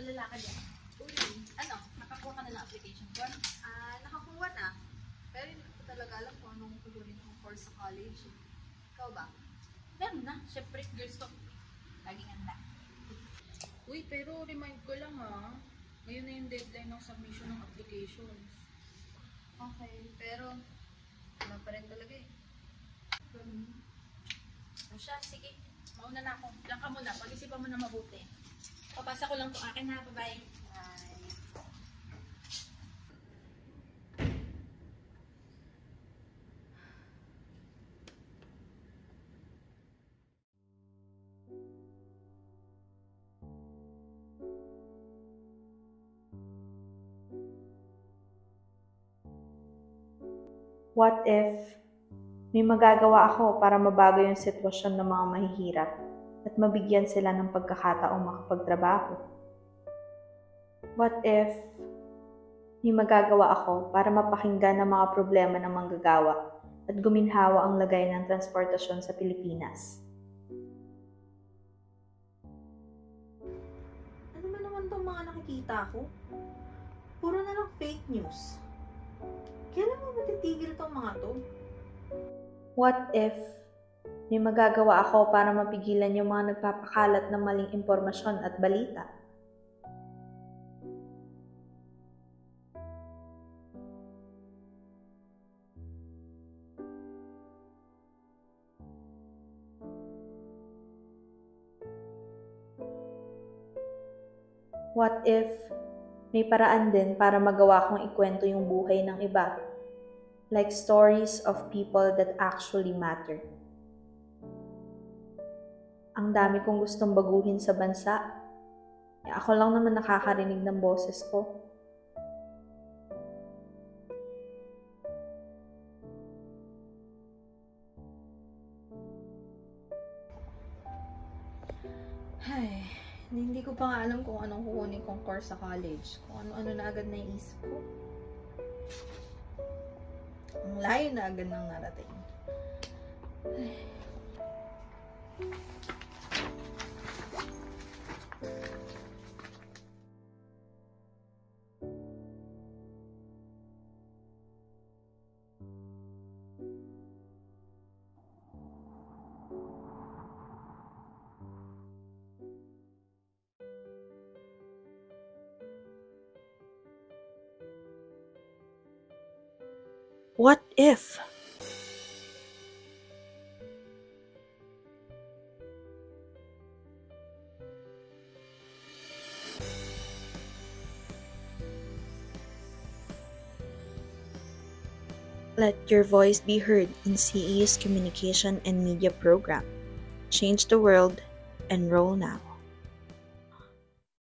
lalaki yan. Uy, Ano? Nakakuha ka na ng application form? nakakuha na. Pero hindi ko talaga alam kung anong kukunin kong course sa college. Ikaw ba? Meron na. Siyempre, girls ko. Laging handa. Uy, pero remind ko lang ngayon na yung deadline ng submission ng applications. Okay, pero wala pa rin talaga eh. O siya, sige. Mauna na ako. Lang ka muna. Pag-isipan mo na mabuti. Papasa ko lang itong akin ha. Bye-bye. Bye. What if may magagawa ako para mabago yung sitwasyon ng mga mahihirap at mabigyan sila ng pagkakataong makapagtrabaho? What if may magagawa ako para mapakinggan ang mga problema ng manggagawa at guminhawa ang lagay ng transportasyon sa Pilipinas? Ano ba naman itong mga nakikita ko? Puro na lang fake news. Kailan mo matitigil itong mga to? What if may magagawa ako para mapigilan yung mga nagpapakalat ng maling impormasyon at balita? What if may paraan din para magawa kong ikwento yung buhay ng iba? Like stories of people that actually matter. Ang dami kong gustong baguhin sa bansa. Ako lang naman nakakarinig ng boses ko. Ay, hindi ko pa nga alam kung anong kukunin kong course sa college. Kung ano-ano na agad naiisip ko. Ang layo na agad ng narating. Ay. What if? Let your voice be heard in CE's Communication and Media Program. Change the world. Enroll now.